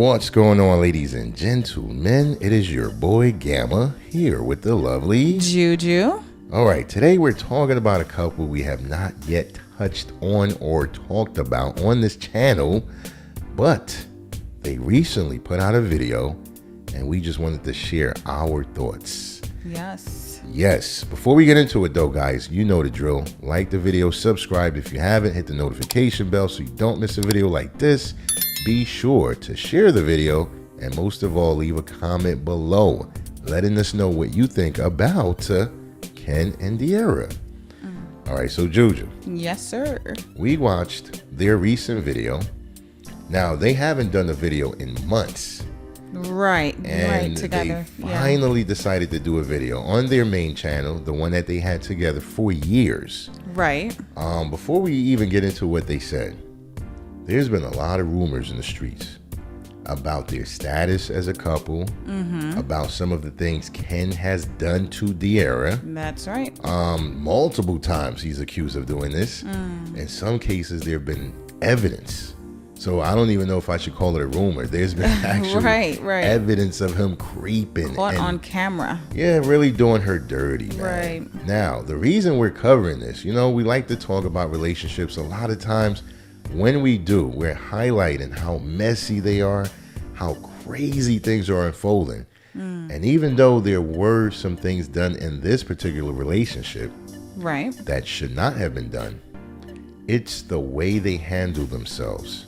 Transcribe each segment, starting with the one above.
What's going on, ladies and gentlemen? It is your boy Gamma here with the lovely Juju. All right, today we're talking about a couple we have not yet touched on or talked about on this channel, but they recently put out a video and we just wanted to share our thoughts. Yes. Before we get into it though, guys, you know the drill. Like the video, subscribe if you haven't, hit the notification bell so you don't miss a video like this. Be sure to share the video and most of all, leave a comment below letting us know what you think about Ken and Dearra. All right, so Juju. Yes, sir. We watched their recent video. Now, they haven't done a video in months. Right, together. They finally decided to do a video on their main channel, the one that they had together for years. Right. Before we even get into what they said, there's been a lot of rumors in the streets about their status as a couple, about some of the things Ken has done to Dearra. That's right. Multiple times he's accused of doing this. In some cases, there have been evidence. So I don't even know if I should call it a rumor. There's been actual evidence of him creeping. Caught on camera. Yeah, really doing her dirty, man. Right. Now, the reason we're covering this, you know, we like to talk about relationships. A lot of times when we do, we're highlighting how messy they are, how crazy things are unfolding. And even though there were some things done in this particular relationship that should not have been done, it's the way they handle themselves,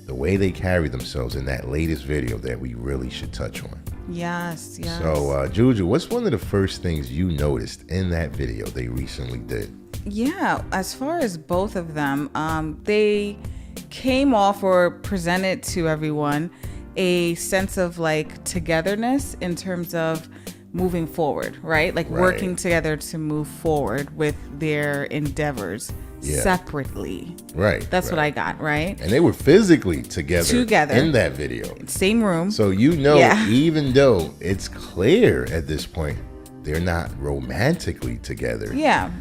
the way they carry themselves in that latest video that we really should touch on. Yes. So, Juju, what's one of the first things you noticed in that video they recently did? Yeah, as far as both of them, they came off or presented to everyone a sense of like togetherness in terms of moving forward, right? Like working together to move forward with their endeavors. Separately. That's what I got, right? And they were physically together in that video. Same room. So you know, even though it's clear at this point, they're not romantically together. Yeah.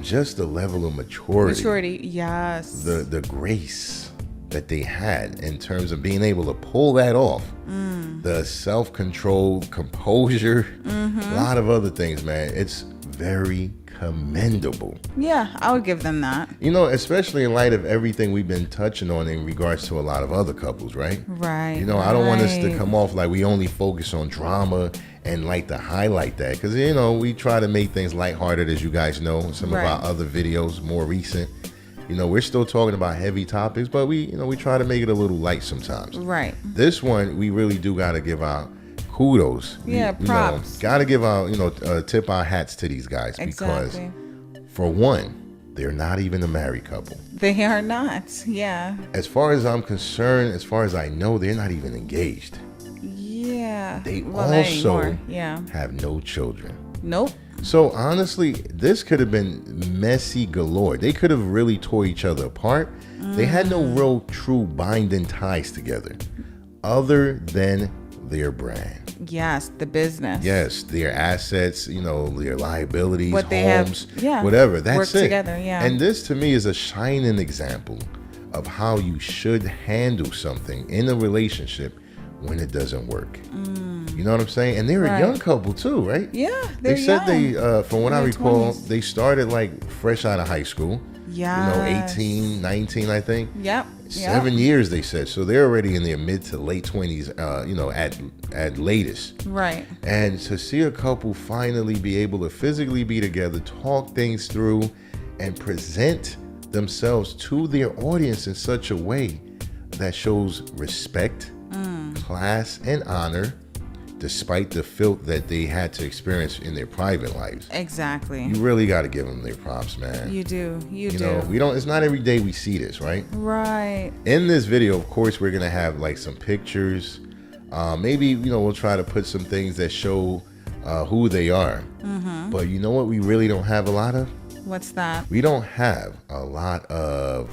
Just the level of maturity. Yes. The grace that they had in terms of being able to pull that off. The self-control, composure, a lot of other things, man. It's very commendable. Yeah, I would give them that. You know, especially in light of everything we've been touching on in regards to a lot of other couples, right? Right. You know, I don't want us to come off like we only focus on drama and like to highlight that, because, you know, we try to make things lighthearted, as you guys know. Some of our other videos, more recent, you know, we're still talking about heavy topics, but we try to make it a little light sometimes. Right. This one, we really do got to give out kudos. Props. Got to give out, tip our hats to these guys because, for one, they're not even a married couple. They are not. Yeah. As far as I'm concerned, as far as I know, they're not even engaged. Yeah. They also have no children. Nope. So honestly, this could have been messy galore. They could have really tore each other apart. They had no real true binding ties together other than their brand. Yes, the business. Yes, their assets, you know, their liabilities, what they homes, have, whatever. That's work it. Together, And this to me is a shining example of how you should handle something in a relationship when it doesn't work. You know what I'm saying? And they're a young couple too, right? Yeah, they said young. From what I recall, 20s. They started like fresh out of high school. Yeah. You know, 18, 19, I think. Yep. 7 years, they said. So they're already in their mid to late 20s, you know, at latest. Right. And to see a couple finally be able to physically be together, talk things through, and present themselves to their audience in such a way that shows respect, class, and honor, despite the filth that they had to experience in their private lives. Exactly. You really got to give them their props, man. You do. You do. know, we don't. It's not every day we see this, right? Right. In this video, of course, we're gonna have like some pictures. Maybe we'll try to put some things that show who they are. But you know what? We really don't have a lot of. What's that? We don't have a lot of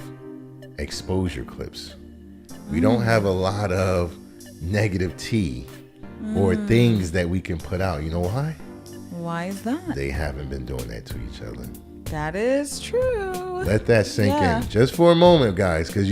exposure clips. We don't have a lot of negative tea or things that we can put out. You know why? Why is that? They haven't been doing that to each other. That is true. Let that sink in just for a moment, guys, because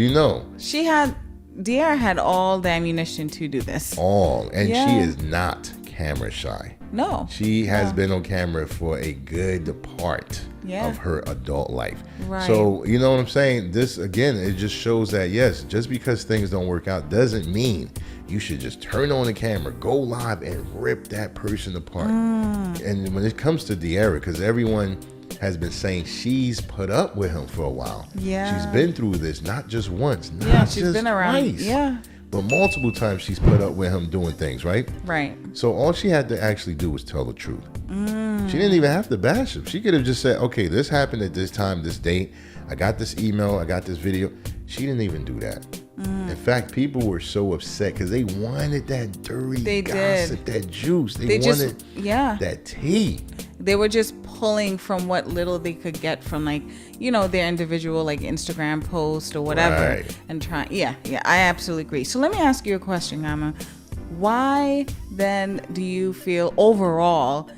she had Dearra had all the ammunition to do this. And she is not camera shy. No. She has been on camera for a good part of her adult life. Right. So, you know what I'm saying? This, again, it just shows that, yes, just because things don't work out doesn't mean you should just turn on the camera, go live, and rip that person apart. And when it comes to Dearra, because everyone has been saying she's put up with him for a while. Yeah. She's been through this, not just once, not she's just been around. twice. Yeah. But multiple times she's put up with him doing things, right? Right. So all she had to actually do was tell the truth. She didn't even have to bash him. She could have just said, okay, this happened at this time, this date. I got this email. I got this video. She didn't even do that. In fact, people were so upset because they wanted that dirty gossip, that juice. They wanted that tea. They were just pulling from what little they could get from, like, you know, their individual, like, Instagram post or whatever. And try. Yeah, I absolutely agree. So let me ask you a question, Gama. Why then do you feel overall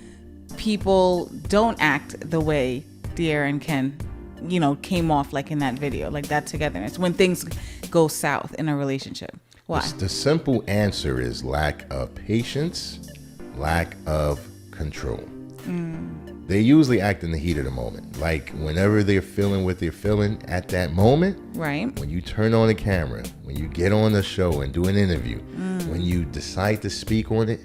people don't act the way Dearra and Ken, you know, came off like in that video, like that togetherness, when things go south in a relationship? Why? The simple answer is lack of patience, lack of control. They usually act in the heat of the moment. Like whenever they're feeling what they're feeling at that moment. Right. When you turn on the camera, when you get on the show and do an interview, when you decide to speak on it,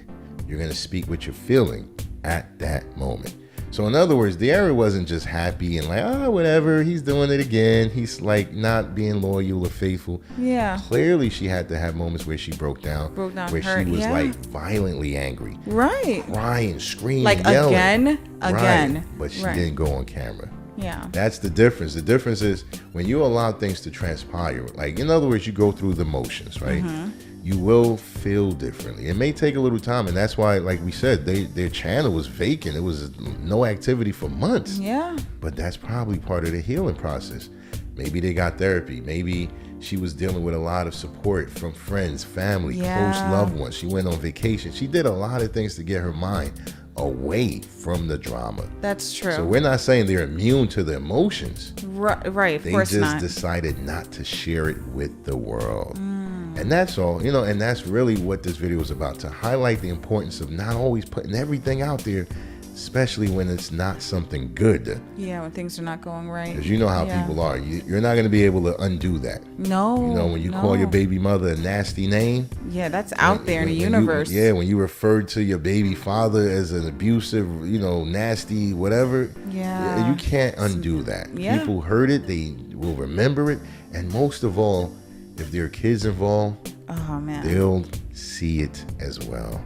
you're going to speak what you're feeling at that moment. So in other words, Dearra wasn't just happy and like, whatever, he's doing it again. He's like not being loyal or faithful. Yeah. Clearly she had to have moments where she broke down where hurt, she was like violently angry. Right. Crying, screaming, like yelling. Again. But she didn't go on camera. Yeah. That's the difference. The difference is when you allow things to transpire, like in other words, you go through the motions, right? You will feel differently. It may take a little time, and that's why, like we said, their channel was vacant. It was no activity for months. Yeah. But that's probably part of the healing process. Maybe they got therapy. Maybe she was dealing with a lot of support from friends, family, close loved ones. She went on vacation. She did a lot of things to get her mind away from the drama. That's true. So we're not saying they're immune to the emotions. Right. They just decided not to share it with the world. And that's all, you know, and that's really what this video is about, to highlight the importance of not always putting everything out there, especially when it's not something good. Yeah, when things are not going right. Because you know how people are. You're not going to be able to undo that. No. You know, when you call your baby mother a nasty name. Yeah, that's out there in the universe. When you refer to your baby father as an abusive, you know, nasty, whatever. Yeah. You can't undo that. Yeah. People heard it. They will remember it. And most of all, if there are kids involved, they'll see it as well.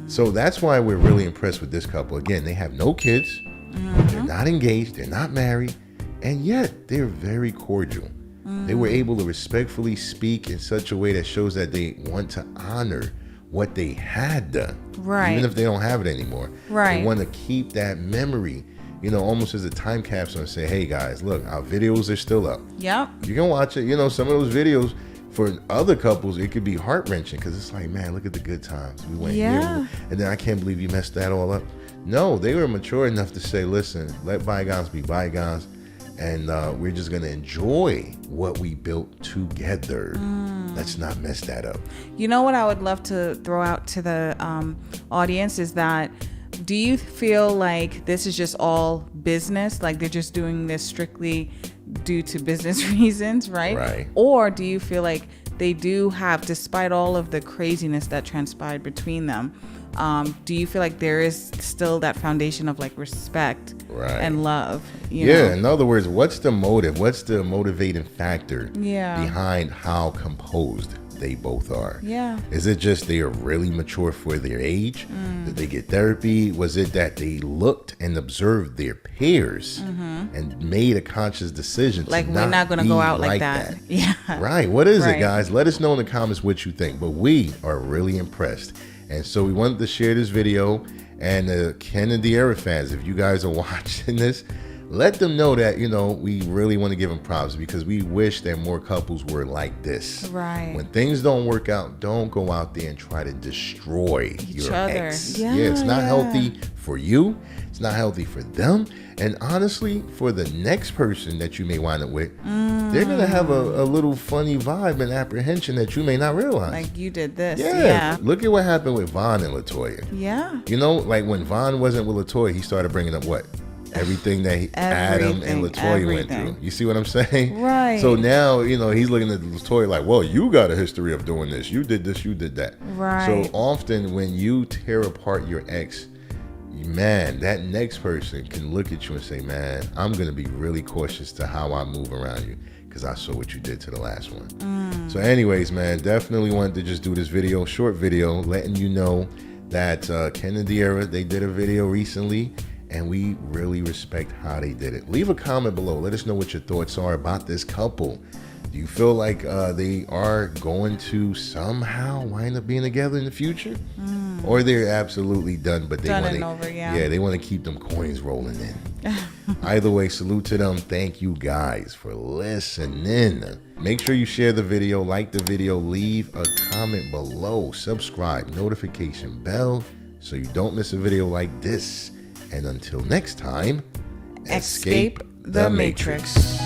So that's why we're really impressed with this couple. Again, they have no kids. They're not engaged. They're not married. And yet they're very cordial. They were able to respectfully speak in such a way that shows that they want to honor what they had done. Right. Even if they don't have it anymore. Right. They want to keep that memory, you know, almost as a time capsule, and say, hey guys, look, our videos are still up. Yep. You can watch it. You know, some of those videos for other couples, it could be heart-wrenching because it's like, man, look at the good times. We went here, and then I can't believe you messed that all up. No, they were mature enough to say, listen, let bygones be bygones, and we're just going to enjoy what we built together. Let's not mess that up. You know what I would love to throw out to the audience is that, do you feel like this is just all business? Like they're just doing this strictly due to business reasons, right? Right. Or do you feel like they do have, despite all of the craziness that transpired between them, do you feel like there is still that foundation of like respect and love? You know? In other words, what's the motive? What's the motivating factor behind how composed they both are? Yeah. Is it just they are really mature for their age? Did they get therapy? Was it that they looked and observed their peers and made a conscious decision like to we're not going to go out like that? Yeah. Right. What is it, guys? Let us know in the comments what you think. But we are really impressed. And so we wanted to share this video. And Ken and Dearra fans, if you guys are watching this, let them know that, you know, we really want to give them props because we wish that more couples were like this. Right. When things don't work out, don't go out there and try to destroy your other. ex. Yeah, it's not healthy for you. It's not healthy for them. And honestly, for the next person that you may wind up with, they're going to have a little funny vibe and apprehension that you may not realize. Like, you did this. Yeah. Look at what happened with Von and LaToya. Yeah. You know, like when Von wasn't with LaToya, he started bringing up what? Everything that Adam and LaToya went through. You see what I'm saying? Right. So now, you know, he's looking at LaToya like, well, you got a history of doing this. You did this, you did that. Right. So often when you tear apart your ex, man, that next person can look at you and say, man, I'm going to be really cautious to how I move around you because I saw what you did to the last one. So anyways, man, definitely wanted to just do this video, short video, letting you know that Ken and Dearra, they did a video recently, and we really respect how they did it. Leave a comment below. Let us know what your thoughts are about this couple. Do you feel like they are going to somehow wind up being together in the future? Or they're absolutely done, but they want to, they want to keep them coins rolling in. Either way, salute to them. Thank you guys for listening. Make sure you share the video, like the video, leave a comment below, subscribe, notification bell, so you don't miss a video like this. And until next time, escape the matrix.